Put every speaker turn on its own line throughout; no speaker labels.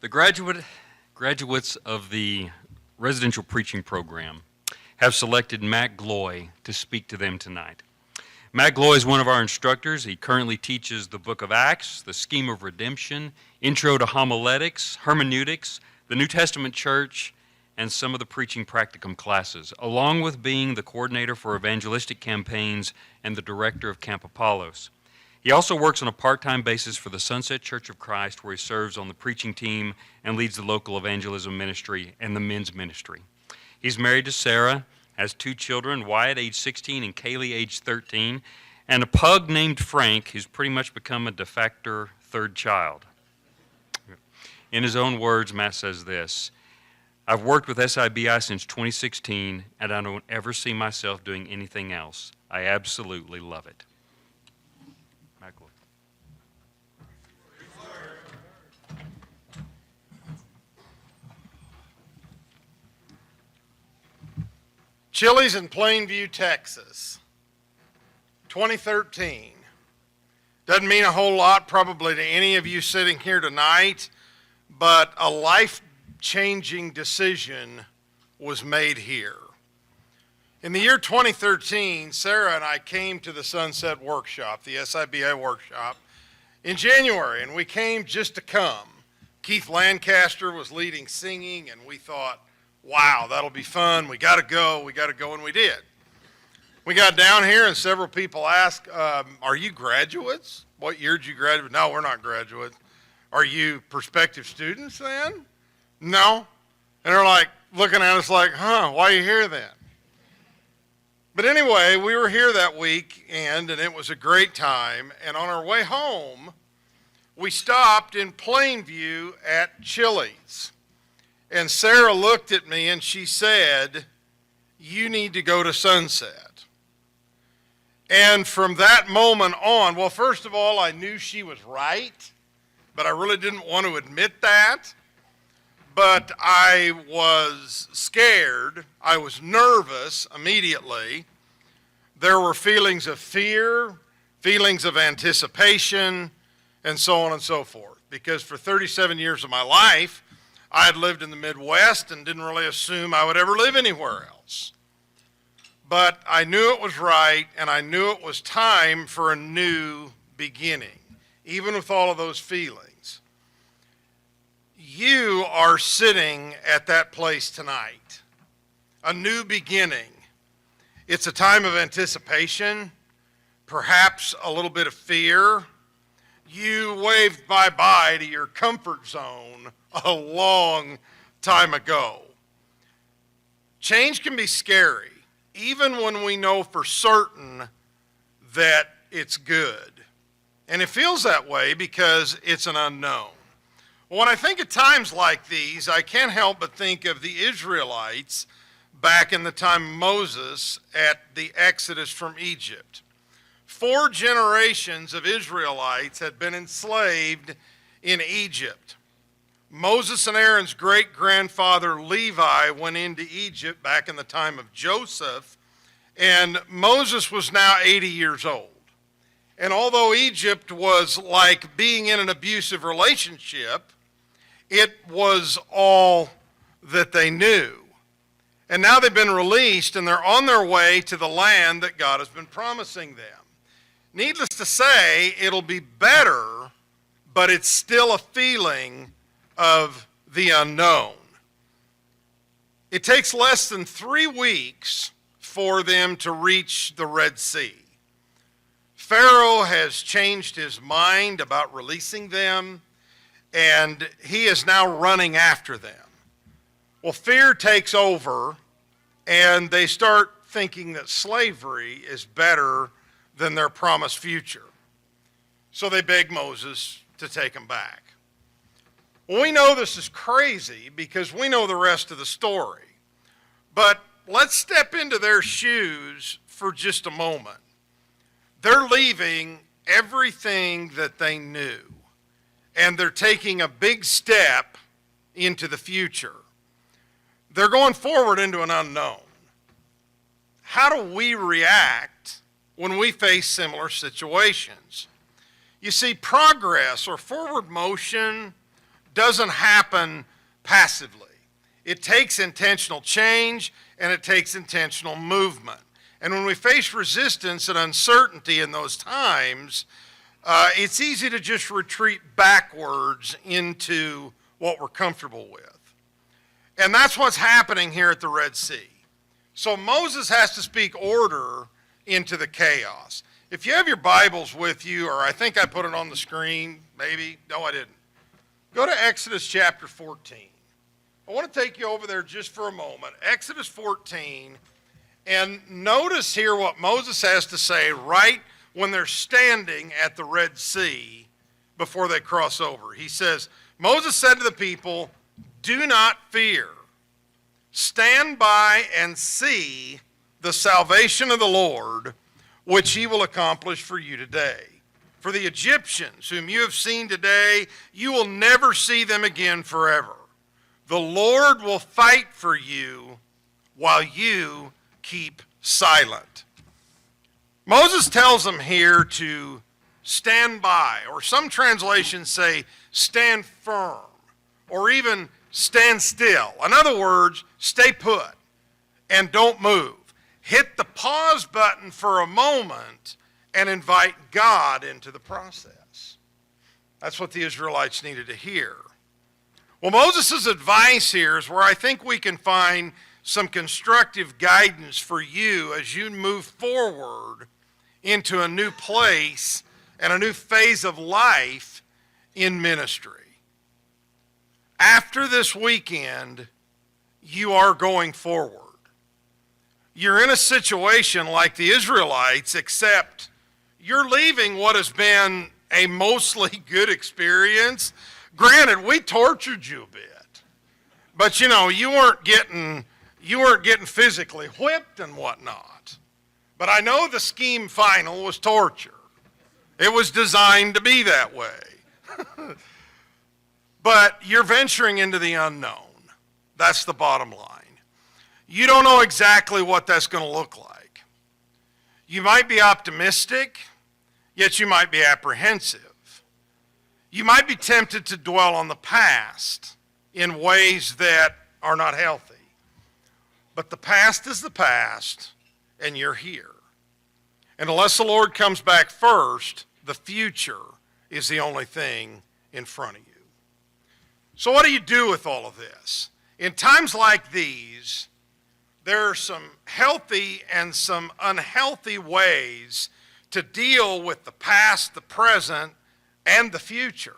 The graduates of the residential preaching program have selected Matt Gloy to speak to them tonight. Matt Gloy is one of our instructors. He currently teaches the book of Acts, the scheme of redemption, intro to homiletics, hermeneutics, the New Testament church, and some of the preaching practicum classes, along with being the coordinator for evangelistic campaigns and the director of Camp Apollos. He also works on a part-time basis for the Sunset Church of Christ, where he serves on the preaching team and leads the local evangelism ministry and the men's ministry. He's married to Sarah, has 2 children, Wyatt, age 16, and Kaylee, age 13, and a pug named Frank, who's pretty much become a de facto third child. In his own words, Matt says this: "I've worked with SIBI since 2016, and I don't ever see myself doing anything else. I absolutely love it."
Chili's in Plainview, Texas, 2013. Doesn't mean a whole lot probably to any of you sitting here tonight, but a life-changing decision was made here. In the year 2013, Sarah and I came to the Sunset Workshop, the SIBA workshop, in January, and we came just to come. Keith Lancaster was leading singing, and we thought, wow, that'll be fun. We got to go, and we did. We got down here, and several people asked, are you graduates? What year did you graduate? No, we're not graduates. Are you prospective students then? No. And they're like looking at us like, why are you here then? But anyway, we were here that weekend, and it was a great time. And on our way home, we stopped in Plainview at Chili's. And Sarah looked at me and she said, "You need to go to Sunset." And from that moment on, well, first of all, I knew she was right, but I really didn't want to admit that. But I was scared. I was nervous immediately. There were feelings of fear, feelings of anticipation, and so on and so forth. Because for 37 years of my life, I had lived in the Midwest and didn't really assume I would ever live anywhere else. But I knew it was right, and I knew it was time for a new beginning, even with all of those feelings. You are sitting at that place tonight, a new beginning. It's a time of anticipation, perhaps a little bit of fear. You waved bye-bye to your comfort zone a long time ago. Change can be scary, even when we know for certain that it's good. And it feels that way because it's an unknown. When I think of times like these, I can't help but think of the Israelites back in the time of Moses at the Exodus from Egypt. 4 generations of Israelites had been enslaved in Egypt. Moses and Aaron's great-grandfather Levi went into Egypt back in the time of Joseph, and Moses was now 80 years old. And although Egypt was like being in an abusive relationship, it was all that they knew. And now they've been released, and they're on their way to the land that God has been promising them. Needless to say, it'll be better, but it's still a feeling of the unknown. It takes less than 3 weeks for them to reach the Red Sea. Pharaoh has changed his mind about releasing them, and he is now running after them. Well, fear takes over, and they start thinking that slavery is better than their promised future. So they beg Moses to take them back. Well, we know this is crazy because we know the rest of the story. But let's step into their shoes for just a moment. They're leaving everything that they knew, and they're taking a big step into the future. They're going forward into an unknown. How do we react when we face similar situations? You see, progress or forward motion doesn't happen passively. It takes intentional change and it takes intentional movement. And when we face resistance and uncertainty in those times, it's easy to just retreat backwards into what we're comfortable with. And that's what's happening here at the Red Sea. So Moses has to speak order into the chaos. If you have your Bibles with you, or I think I put it on the screen, maybe. No, I didn't. Go to Exodus chapter 14. I want to take you over there just for a moment. Exodus 14, and notice here what Moses has to say right when they're standing at the Red Sea before they cross over. He says, Moses said to the people, "Do not fear. Stand by and see the salvation of the Lord, which he will accomplish for you today. For the Egyptians whom you have seen today, you will never see them again forever. The Lord will fight for you while you keep silent." Moses tells them here to stand by, or some translations say stand firm, or even stand still. In other words, stay put and don't move. Hit the pause button for a moment and invite God into the process. That's what the Israelites needed to hear. Well, Moses' advice here is where I think we can find some constructive guidance for you as you move forward into a new place and a new phase of life in ministry. After this weekend, you are going forward. You're in a situation like the Israelites, except you're leaving what has been a mostly good experience. Granted, we tortured you a bit, but you weren't getting physically whipped and whatnot. But I know the scheme final was torture. It was designed to be that way. But you're venturing into the unknown. That's the bottom line. You don't know exactly what that's going to look like. You might be optimistic, yet you might be apprehensive. You might be tempted to dwell on the past in ways that are not healthy. But the past is the past, and you're here. And unless the Lord comes back first, the future is the only thing in front of you. So what do you do with all of this? In times like these, there are some healthy and some unhealthy ways to deal with the past, the present, and the future.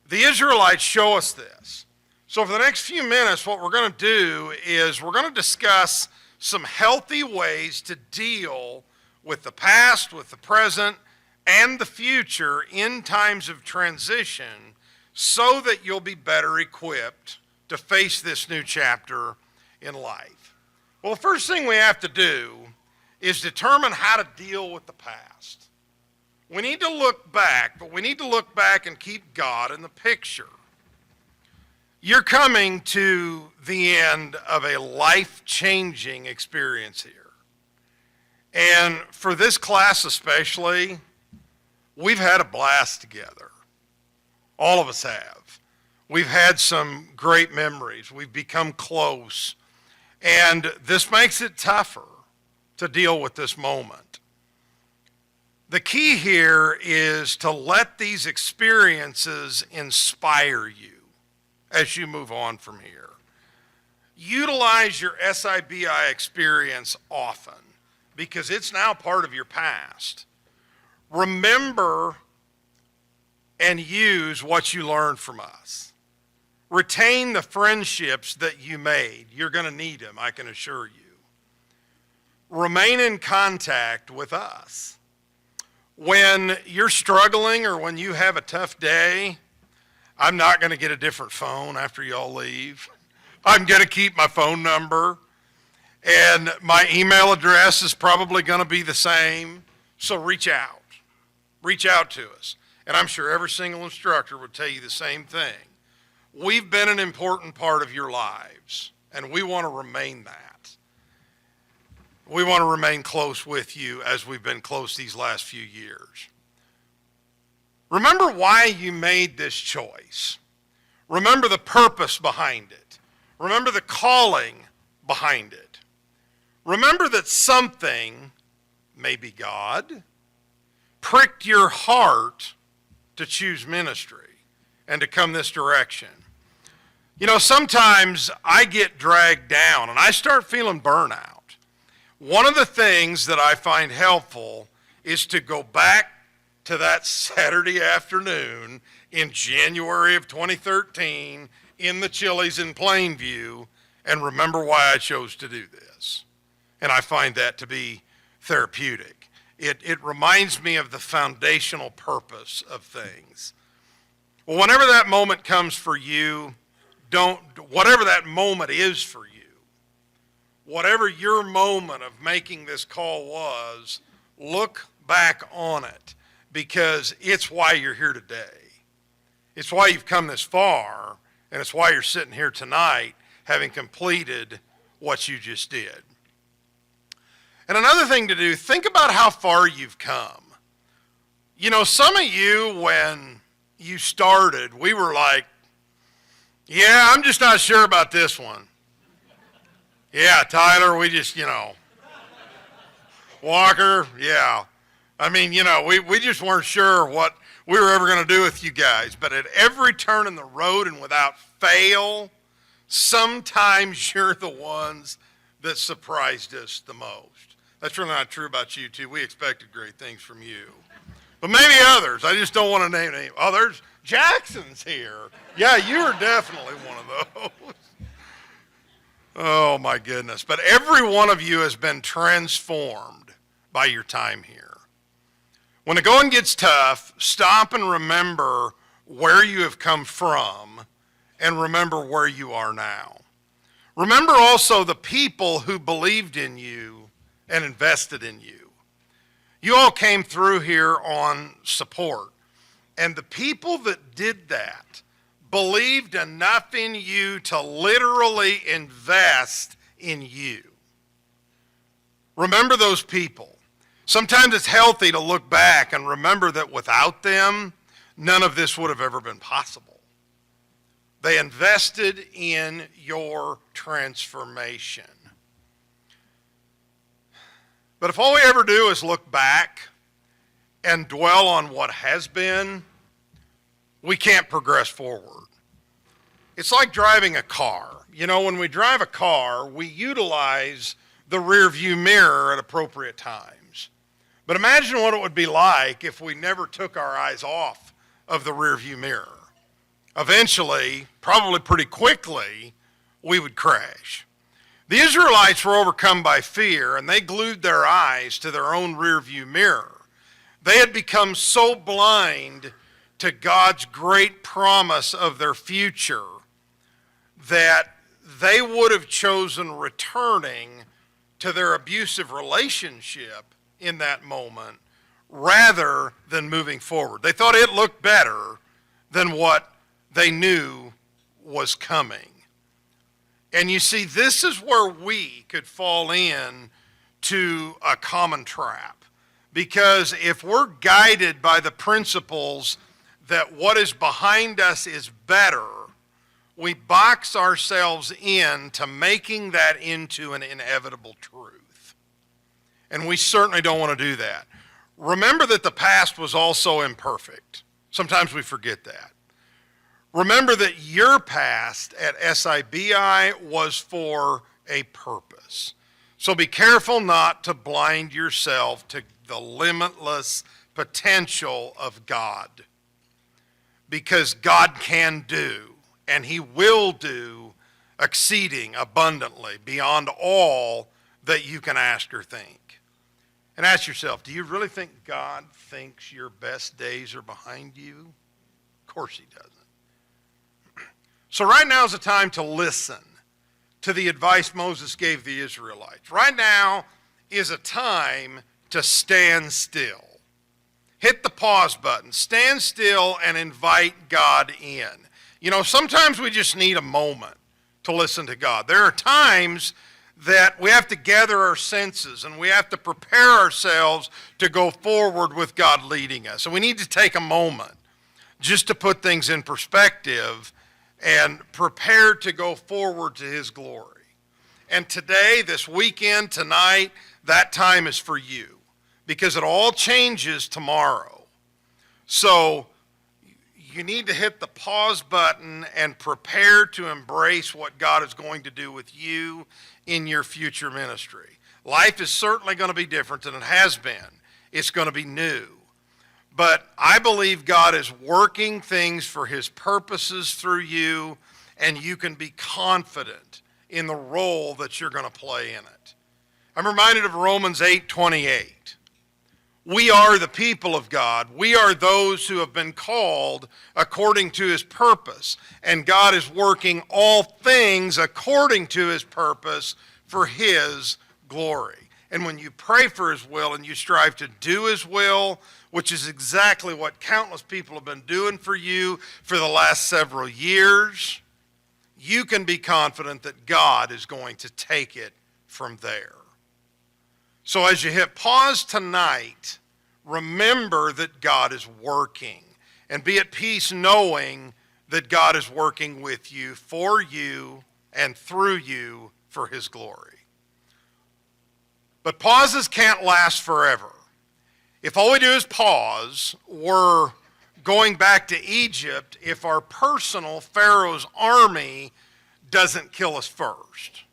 The Israelites show us this. So for the next few minutes, what we're going to do is we're going to discuss some healthy ways to deal with the past, with the present, and the future in times of transition so that you'll be better equipped to face this new chapter in life. Well, the first thing we have to do is determine how to deal with the past. We need to look back, but we need to look back and keep God in the picture. You're coming to the end of a life-changing experience here. And for this class especially, we've had a blast together. All of us have. We've had some great memories. We've become close. And this makes it tougher to deal with this moment. The key here is to let these experiences inspire you as you move on from here. Utilize your SIBI experience often because it's now part of your past. Remember and use what you learned from us. Retain the friendships that you made. You're going to need them, I can assure you. Remain in contact with us. When you're struggling or when you have a tough day, I'm not going to get a different phone after y'all leave. I'm going to keep my phone number, and my email address is probably going to be the same, so reach out. Reach out to us. And I'm sure every single instructor would tell you the same thing. We've been an important part of your lives, and we want to remain that. We want to remain close with you as we've been close these last few years. Remember why you made this choice. Remember the purpose behind it. Remember the calling behind it. Remember that something, maybe God, pricked your heart to choose ministry and to come this direction. You know, sometimes I get dragged down and I start feeling burnout. One of the things that I find helpful is to go back to that Saturday afternoon in January of 2013 in the Chili's in Plainview and remember why I chose to do this. And I find that to be therapeutic. It reminds me of the foundational purpose of things. Well, whenever that moment comes for you, whatever that moment is for you, whatever your moment of making this call was, look back on it because it's why you're here today. It's why you've come this far, and it's why you're sitting here tonight having completed what you just did. And another thing to do, think about how far you've come. You know, some of you, when you started, we were like, yeah, I'm just not sure about this one. Yeah, Tyler, we just, Walker, yeah. I mean, we just weren't sure what we were ever going to do with you guys. But at every turn in the road and without fail, sometimes you're the ones that surprised us the most. That's really not true about you, too. We expected great things from you. But maybe others. I just don't want to name any. Oh, there's Jackson's here. Yeah, you are definitely one of those. Oh, my goodness. But every one of you has been transformed by your time here. When the going gets tough, stop and remember where you have come from and remember where you are now. Remember also the people who believed in you and invested in you. You all came through here on support. And the people that did that believed enough in you to literally invest in you. Remember those people. Sometimes it's healthy to look back and remember that without them, none of this would have ever been possible. They invested in your transformation. But if all we ever do is look back and dwell on what has been, we can't progress forward. It's like driving a car. You know, when we drive a car, we utilize the rear view mirror at appropriate times. But imagine what it would be like if we never took our eyes off of the rear view mirror. Eventually, probably pretty quickly, we would crash. The Israelites were overcome by fear, and they glued their eyes to their own rearview mirror. They had become so blind to God's great promise of their future that they would have chosen returning to their abusive relationship in that moment rather than moving forward. They thought it looked better than what they knew was coming. And you see, this is where we could fall in to a common trap. Because if we're guided by the principles that what is behind us is better, we box ourselves into making that into an inevitable truth. And we certainly don't want to do that. Remember that the past was also imperfect. Sometimes we forget that. Remember that your past at SIBI was for a purpose. So be careful not to blind yourself to the limitless potential of God. Because God can do, and He will do, exceeding abundantly beyond all that you can ask or think. And ask yourself, do you really think God thinks your best days are behind you? Of course He doesn't. So right now is the time to listen to the advice Moses gave the Israelites. Right now is a time to stand still. Hit the pause button. Stand still and invite God in. You know, sometimes we just need a moment to listen to God. There are times that we have to gather our senses and we have to prepare ourselves to go forward with God leading us. And we need to take a moment just to put things in perspective and prepare to go forward to his glory. And today, this weekend, tonight, that time is for you, because it all changes tomorrow. So you need to hit the pause button and prepare to embrace what God is going to do with you in your future ministry. Life is certainly going to be different than it has been. It's going to be new. But I believe God is working things for his purposes through you, and you can be confident in the role that you're going to play in it. I'm reminded of Romans 8:28. We are the people of God. We are those who have been called according to his purpose. And God is working all things according to his purpose for his glory. And when you pray for his will and you strive to do his will, which is exactly what countless people have been doing for you for the last several years, you can be confident that God is going to take it from there. So as you hit pause tonight, remember that God is working, and be at peace knowing that God is working with you, for you, and through you for his glory. But pauses can't last forever. If all we do is pause, we're going back to Egypt if our personal Pharaoh's army doesn't kill us first.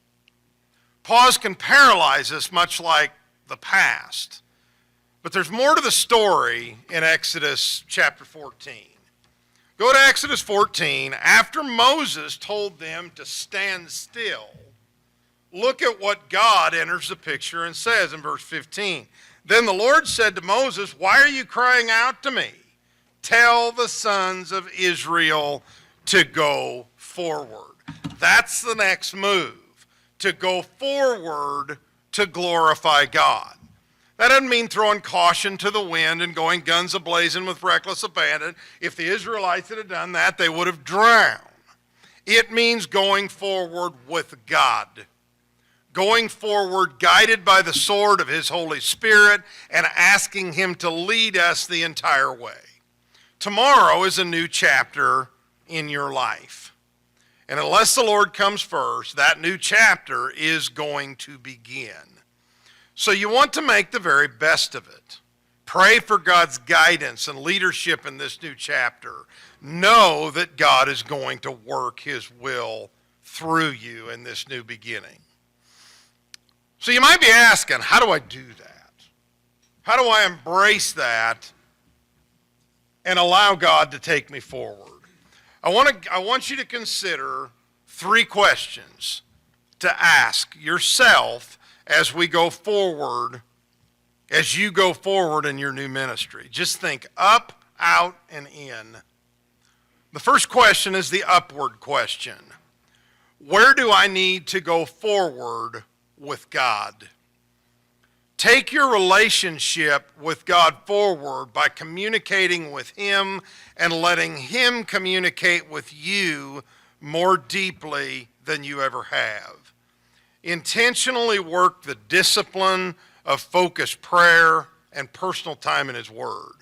Pause can paralyze us, much like the past. But there's more to the story in Exodus chapter 14. Go to Exodus 14. After Moses told them to stand still, look at what God enters the picture and says in verse 15. Then the Lord said to Moses, why are you crying out to me? Tell the sons of Israel to go forward. That's the next move, to go forward to glorify God. That doesn't mean throwing caution to the wind and going guns a-blazing with reckless abandon. If the Israelites had done that, they would have drowned. It means going forward with God. Going forward guided by the sword of his Holy Spirit and asking him to lead us the entire way. Tomorrow is a new chapter in your life. And unless the Lord comes first, that new chapter is going to begin. So you want to make the very best of it. Pray for God's guidance and leadership in this new chapter. Know that God is going to work his will through you in this new beginning. So you might be asking, how do I do that? How do I embrace that and allow God to take me forward? I want you to consider 3 questions to ask yourself as we go forward, as you go forward in your new ministry. Just think up, out, and in. The first question is the upward question. Where do I need to go forward with God? Take your relationship with God forward by communicating with him and letting him communicate with you more deeply than you ever have. Intentionally work the discipline of focused prayer and personal time in his word.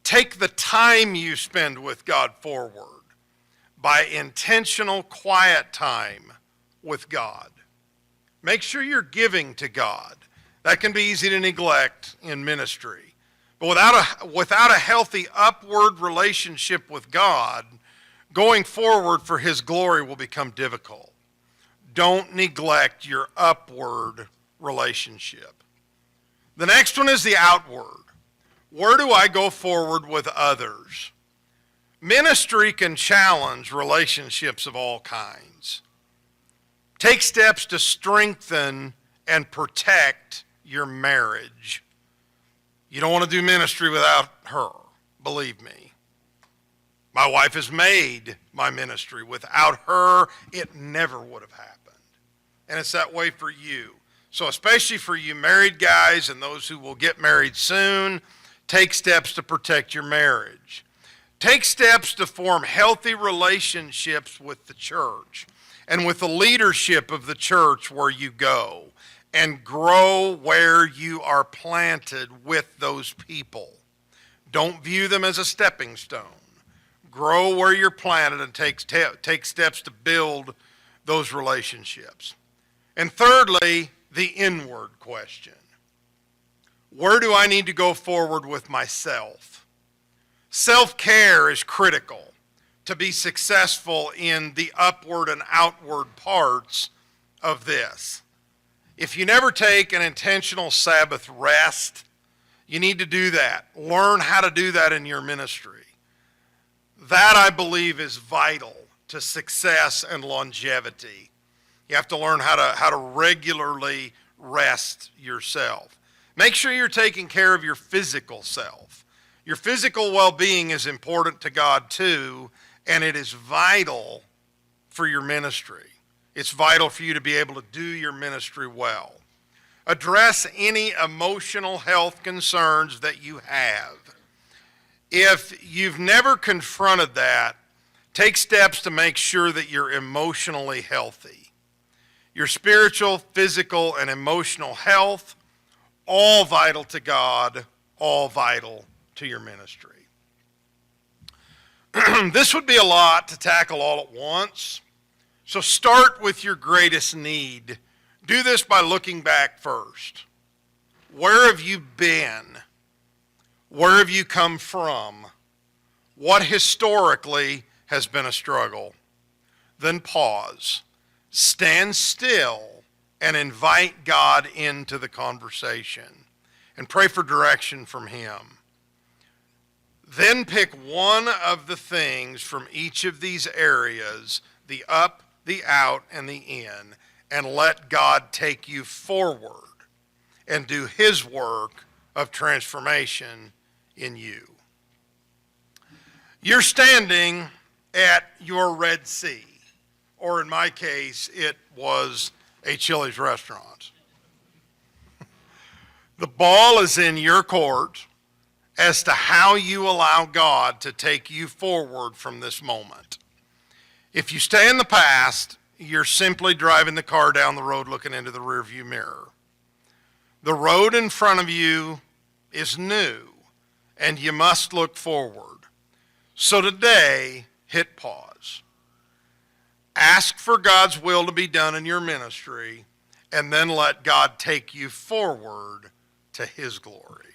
Take the time you spend with God forward by intentional quiet time with God. Make sure you're giving to God. That can be easy to neglect in ministry. But without a healthy upward relationship with God, going forward for his glory will become difficult. Don't neglect your upward relationship. The next one is the outward. Where do I go forward with others? Ministry can challenge relationships of all kinds. Take steps to strengthen and protect your marriage. You don't want to do ministry without her, believe me. My wife has made my ministry. Without her, it never would have happened. And it's that way for you. So especially for you married guys and those who will get married soon, take steps to protect your marriage. Take steps to form healthy relationships with the church and with the leadership of the church where you go, and grow where you are planted with those people. Don't view them as a stepping stone. grow where you're planted, and take steps to build those relationships. And thirdly, the inward question. Where do I need to go forward with myself? Self-care is critical to be successful in the upward and outward parts of this. If you never take an intentional Sabbath rest, you need to do that. Learn how to do that in your ministry. That, I believe, is vital to success and longevity. You have to learn how to regularly rest yourself. Make sure you're taking care of your physical self. Your physical well-being is important to God too, and it is vital for your ministry. It's vital for you to be able to do your ministry well. Address any emotional health concerns that you have. If you've never confronted that, take steps to make sure that you're emotionally healthy. Your spiritual, physical, and emotional health, all vital to God, all vital to your ministry. This would be a lot to tackle all at once. So start with your greatest need. Do this by looking back first. Where have you been? Where have you come from? What historically has been a struggle? Then pause, stand still, and invite God into the conversation and pray for direction from Him. Then pick one of the things from each of these areas, the up, the out, and the in, and let God take you forward and do His work of transformation in you. You're standing at your Red Sea, or in my case, it was a Chili's restaurant. The ball is in your court as to how you allow God to take you forward from this moment. If you stay in the past, you're simply driving the car down the road looking into the rearview mirror. The road in front of you is new, and you must look forward. So today, hit pause. Ask for God's will to be done in your ministry, and then let God take you forward to His glory.